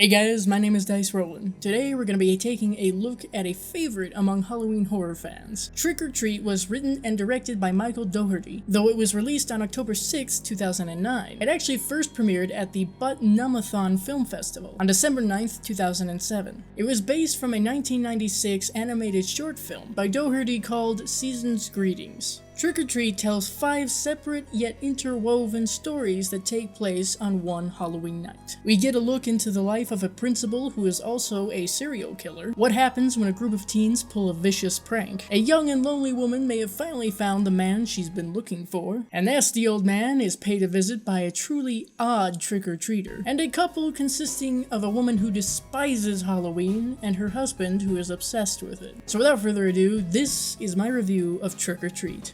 Hey guys, my name is Dice Rollin'. Today we're going to be taking a look at a favorite among Halloween horror fans. Trick or Treat was written and directed by Michael Dougherty, though it was released on October 6, 2009. It actually first premiered at the Butt Numbathon Film Festival on December 9, 2007. It was based from a 1996 animated short film by Dougherty called Season's Greetings. Trick or Treat tells 5 separate yet interwoven stories that take place on one Halloween night. We get a look into the life of a principal who is also a serial killer, what happens when a group of teens pull a vicious prank, a young and lonely woman may have finally found the man she's been looking for, a nasty old man is paid a visit by a truly odd trick-or-treater, and a couple consisting of a woman who despises Halloween and her husband who is obsessed with it. So without further ado, this is my review of Trick or Treat.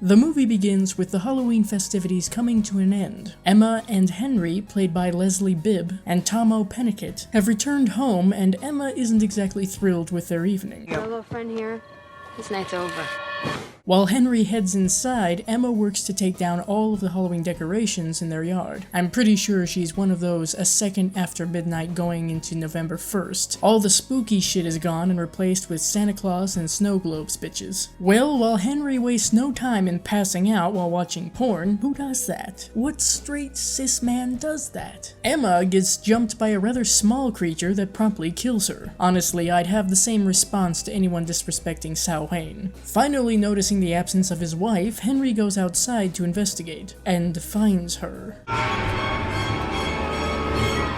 The movie begins with the Halloween festivities coming to an end. Emma and Henry, played by Leslie Bibb, and Tomo Pennicott, have returned home, and Emma isn't exactly thrilled with their evening. Our little friend here, this night's over. While Henry heads inside, Emma works to take down all of the Halloween decorations in their yard. I'm pretty sure she's one of those a second after midnight going into November 1st. All the spooky shit is gone and replaced with Santa Claus and snow globes bitches. Well, while Henry wastes no time in passing out while watching porn, who does that? What straight cis man does that? Emma gets jumped by a rather small creature that promptly kills her. Honestly, I'd have the same response to anyone disrespecting Samhain. Finally noticing the absence of his wife, Henry goes outside to investigate, and finds her.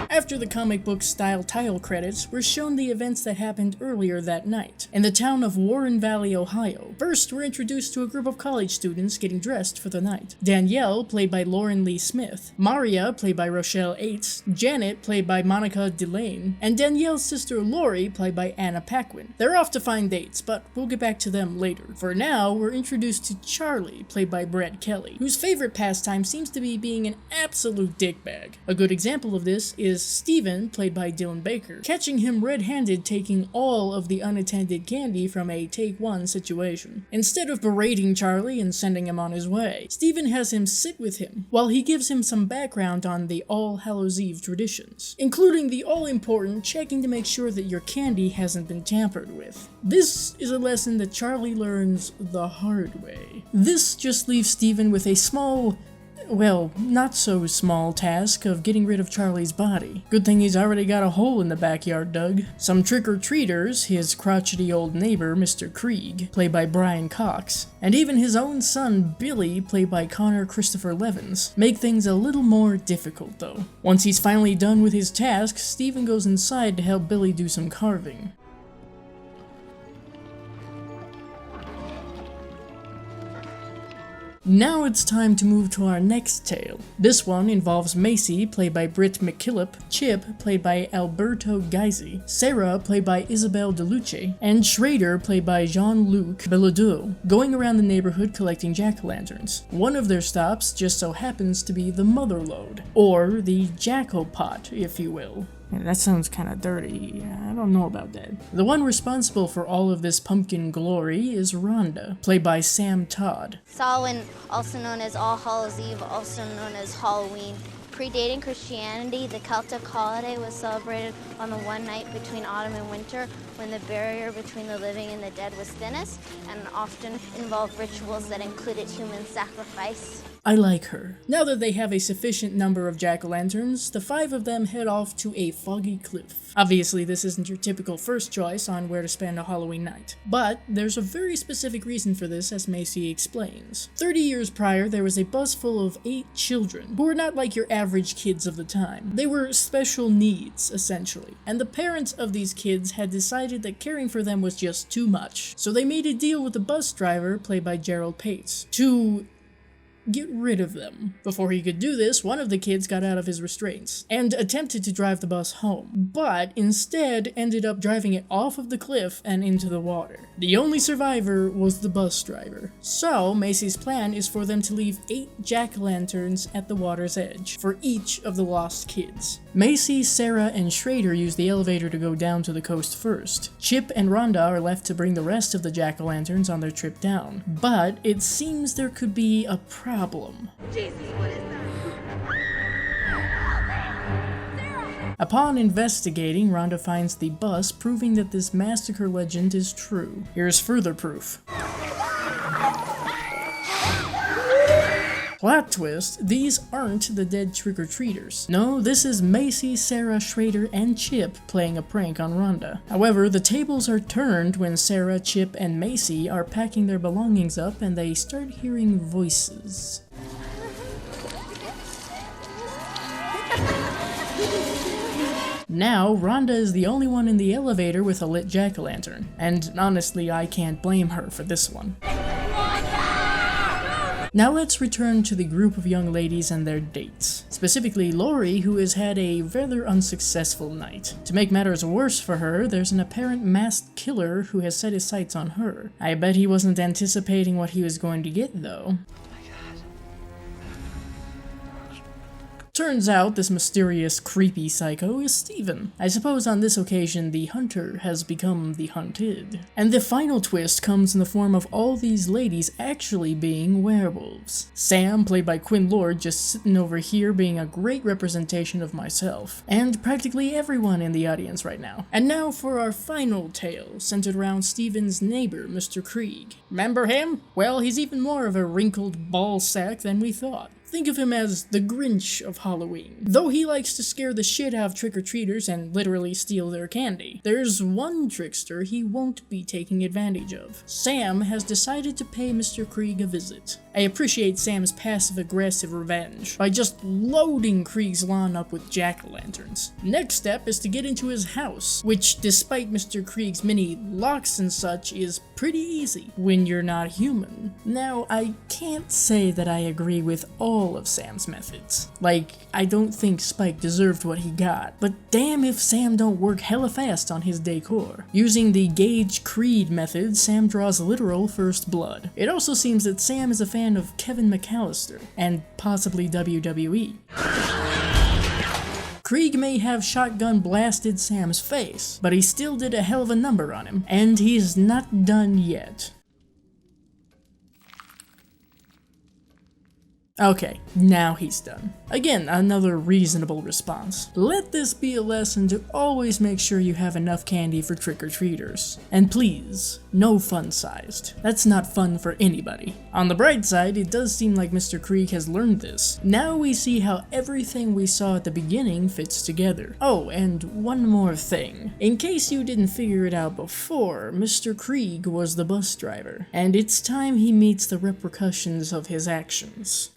After the comic book style title credits, we're shown the events that happened earlier that night, in the town of Warren Valley, Ohio. First, we're introduced to a group of college students getting dressed for the night. Danielle, played by Lauren Lee Smith, Maria, played by Rochelle Aites, Janet, played by Monica Delane, and Danielle's sister Lori, played by Anna Paquin. They're off to find dates, but we'll get back to them later. For now, we're introduced to Charlie, played by Brett Kelly, whose favorite pastime seems to be being an absolute dickbag. A good example of this is Steven, played by Dylan Baker, catching him red-handed taking all of the unattended candy from a take-one situation. Instead of berating Charlie and sending him on his way, Steven has him sit with him while he gives him some background on the All Hallows Eve traditions, including the all-important checking to make sure that your candy hasn't been tampered with. This is a lesson that Charlie learns the hard way. This just leaves Steven with a small, well, not so small task of getting rid of Charlie's body. Good thing he's already got a hole in the backyard dug. Some trick-or-treaters, his crotchety old neighbor, Mr. Krieg, played by Brian Cox, and even his own son, Billy, played by Connor Christopher Levins, make things a little more difficult though. Once he's finally done with his task, Steven goes inside to help Billy do some carving. Now it's time to move to our next tale. This one involves Macy, played by Britt McKillop, Chip, played by Alberto Gizzi, Sarah, played by Isabelle DeLuce, and Schrader, played by Jean-Luc Belladou, going around the neighborhood collecting jack-o'-lanterns. One of their stops just so happens to be the Mother Lode, or the Jack-o'-pot, if you will. Yeah, that sounds kinda dirty. I don't know about that. The one responsible for all of this pumpkin glory is Rhonda, played by Sam Todd. Samhain, also known as All Hallows Eve, also known as Halloween. Predating Christianity, the Celtic holiday was celebrated on the one night between autumn and winter when the barrier between the living and the dead was thinnest, and often involved rituals that included human sacrifice. I like her. Now that they have a sufficient number of jack-o'-lanterns, the 5 of them head off to a foggy cliff. Obviously, this isn't your typical first choice on where to spend a Halloween night, but there's a very specific reason for this, as Macy explains. 30 years prior, there was a bus full of 8 children, who were not like your average kids of the time. They were special needs, essentially, and the parents of these kids had decided that caring for them was just too much, so they made a deal with the bus driver, played by Gerald Pates, to get rid of them. Before he could do this, one of the kids got out of his restraints and attempted to drive the bus home, but instead ended up driving it off of the cliff and into the water. The only survivor was the bus driver. So Macy's plan is for them to leave 8 jack-o'-lanterns at the water's edge for each of the lost kids. Macy, Sarah, and Schrader use the elevator to go down to the coast first. Chip and Rhonda are left to bring the rest of the jack-o'-lanterns on their trip down. But it seems there could be a problem. Jesus, what is this? Upon investigating, Rhonda finds the bus, proving that this massacre legend is true. Here's further proof. Plot twist, these aren't the dead trick-or-treaters. No, this is Macy, Sarah, Schrader, and Chip playing a prank on Rhonda. However, the tables are turned when Sarah, Chip, and Macy are packing their belongings up and they start hearing voices. Now, Rhonda is the only one in the elevator with a lit jack-o'-lantern, and honestly, I can't blame her for this one. Now let's return to the group of young ladies and their dates. Specifically, Lori, who has had a rather unsuccessful night. To make matters worse for her, there's an apparent masked killer who has set his sights on her. I bet he wasn't anticipating what he was going to get, though. Turns out this mysterious, creepy psycho is Steven. I suppose on this occasion the hunter has become the hunted. And the final twist comes in the form of all these ladies actually being werewolves. Sam, played by Quinn Lord, just sitting over here being a great representation of myself. And practically everyone in the audience right now. And now for our final tale, centered around Steven's neighbor, Mr. Krieg. Remember him? Well, he's even more of a wrinkled ball sack than we thought. Think of him as the Grinch of Halloween. Though he likes to scare the shit out of trick-or-treaters and literally steal their candy, there's one trickster he won't be taking advantage of. Sam has decided to pay Mr. Krieg a visit. I appreciate Sam's passive-aggressive revenge by just loading Krieg's lawn up with jack-o'-lanterns. Next step is to get into his house, which, despite Mr. Krieg's many locks and such, is pretty easy when you're not human. Now, I can't say that I agree with all of Sam's methods. Like, I don't think Spike deserved what he got, but damn if Sam don't work hella fast on his decor. Using the Gage Creed method, Sam draws literal first blood. It also seems that Sam is a fan of Kevin McAllister, and possibly WWE. Krieg may have shotgun blasted Sam's face, but he still did a hell of a number on him, and he's not done yet. Okay, now he's done. Again, another reasonable response. Let this be a lesson to always make sure you have enough candy for trick-or-treaters. And please, no fun-sized. That's not fun for anybody. On the bright side, it does seem like Mr. Krieg has learned this. Now we see how everything we saw at the beginning fits together. Oh, and one more thing. In case you didn't figure it out before, Mr. Krieg was the bus driver. And it's time he meets the repercussions of his actions.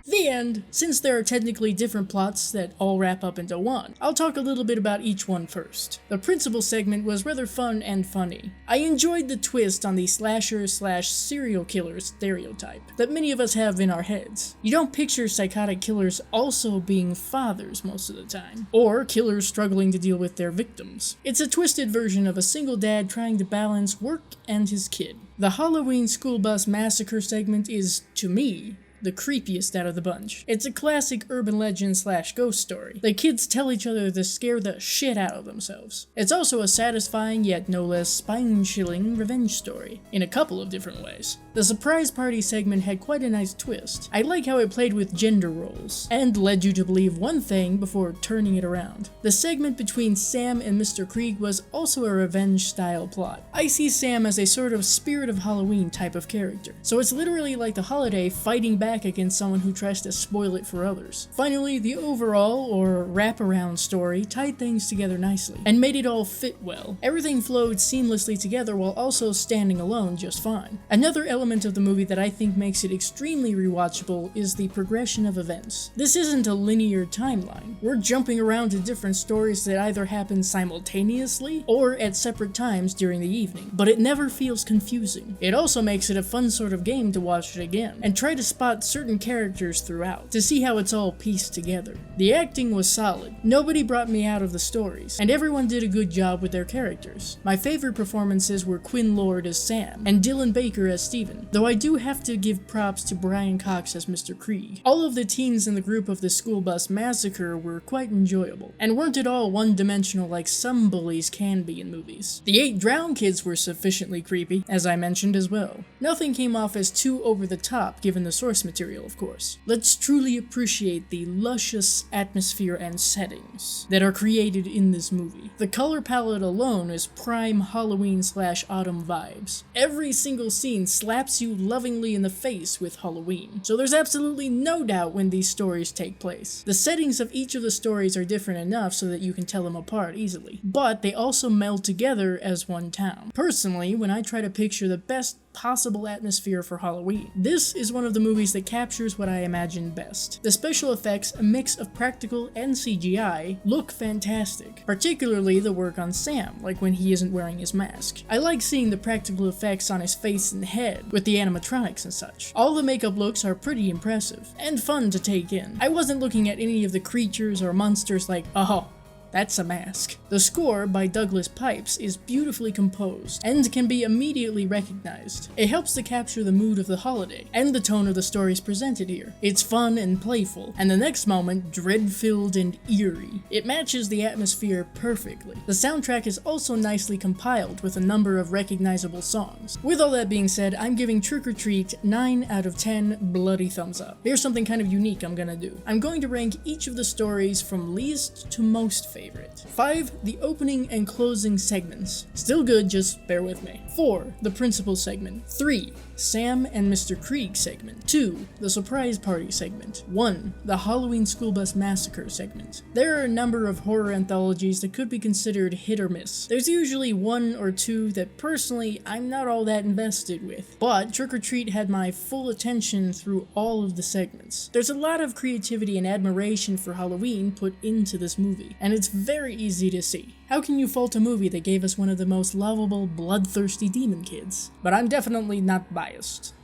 The end. Since there are technically different plots that all wrap up into one, I'll talk a little bit about each one first. The principal segment was rather fun and funny. I enjoyed the twist on the slasher/serial killer stereotype that many of us have in our heads. You don't picture psychotic killers also being fathers most of the time, or killers struggling to deal with their victims. It's a twisted version of a single dad trying to balance work and his kid. The Halloween school bus massacre segment is, to me, the creepiest out of the bunch. It's a classic urban legend/ghost story. The kids tell each other to scare the shit out of themselves. It's also a satisfying yet no less spine-chilling revenge story, in a couple of different ways. The surprise party segment had quite a nice twist. I like how it played with gender roles, and led you to believe one thing before turning it around. The segment between Sam and Mr. Krieg was also a revenge-style plot. I see Sam as a sort of Spirit of Halloween type of character, so it's literally like the holiday fighting back against someone who tries to spoil it for others. Finally, the overall, or wraparound story tied things together nicely, and made it all fit well. Everything flowed seamlessly together while also standing alone just fine. Another element of the movie that I think makes it extremely rewatchable is the progression of events. This isn't a linear timeline. We're jumping around to different stories that either happen simultaneously or at separate times during the evening, but it never feels confusing. It also makes it a fun sort of game to watch it again, and try to spot certain characters throughout, to see how it's all pieced together. The acting was solid. Nobody brought me out of the stories, and everyone did a good job with their characters. My favorite performances were Quinn Lord as Sam, and Dylan Baker as Steven, though I do have to give props to Brian Cox as Mr. Krieg. All of the teens in the group of the school bus massacre were quite enjoyable, and weren't at all one-dimensional like some bullies can be in movies. The 8 drowned kids were sufficiently creepy, as I mentioned as well. Nothing came off as too over the top given the source material. material, of course. Let's truly appreciate the luscious atmosphere and settings that are created in this movie. The color palette alone is prime Halloween/autumn vibes. Every single scene slaps you lovingly in the face with Halloween, so there's absolutely no doubt when these stories take place. The settings of each of the stories are different enough so that you can tell them apart easily, but they also meld together as one town. Personally, when I try to picture the best possible atmosphere for Halloween, this is one of the movies that captures what I imagine best. The special effects, a mix of practical and CGI, look fantastic, particularly the work on Sam, like when he isn't wearing his mask. I like seeing the practical effects on his face and head, with the animatronics and such. All the makeup looks are pretty impressive, and fun to take in. I wasn't looking at any of the creatures or monsters like, oh, that's a mask. The score by Douglas Pipes is beautifully composed and can be immediately recognized. It helps to capture the mood of the holiday and the tone of the stories presented here. It's fun and playful, and the next moment dread-filled and eerie. It matches the atmosphere perfectly. The soundtrack is also nicely compiled with a number of recognizable songs. With all that being said, I'm giving Trick or Treat 9 out of 10 bloody thumbs up. Here's something kind of unique I'm gonna do. I'm going to rank each of the stories from least to most favorite. 5. The opening and closing segments. Still good, just bear with me. 4. The principal segment. 3. Sam and Mr. Krieg segment. 2. The surprise party segment. 1. The Halloween school bus massacre segment. There are a number of horror anthologies that could be considered hit or miss. There's usually 1 or 2 that personally I'm not all that invested with, but Trick or Treat had my full attention through all of the segments. There's a lot of creativity and admiration for Halloween put into this movie, and it's very easy to see. How can you fault a movie that gave us one of the most lovable, bloodthirsty demon kids? But I'm definitely not biased.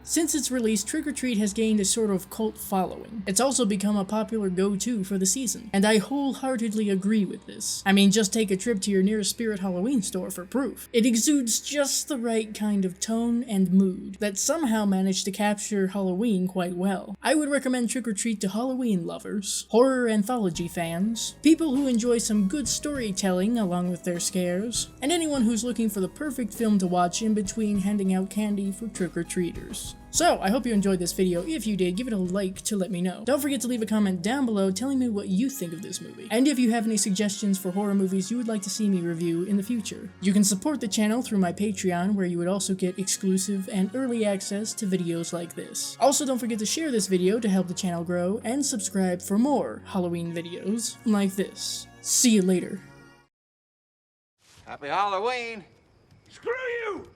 Since its release, Trick or Treat has gained a sort of cult following. It's also become a popular go-to for the season, and I wholeheartedly agree with this. I mean, just take a trip to your nearest Spirit Halloween store for proof. It exudes just the right kind of tone and mood that somehow managed to capture Halloween quite well. I would recommend Trick or Treat to Halloween lovers, horror anthology fans, people who enjoy some good storytelling along with their scares, and anyone who's looking for the perfect film to watch in between handing out candy for trick-or-treaters. So, I hope you enjoyed this video. If you did, give it a like to let me know. Don't forget to leave a comment down below telling me what you think of this movie, and if you have any suggestions for horror movies you would like to see me review in the future. You can support the channel through my Patreon, where you would also get exclusive and early access to videos like this. Also, don't forget to share this video to help the channel grow, and subscribe for more Halloween videos like this. See you later. Happy Halloween! Screw you!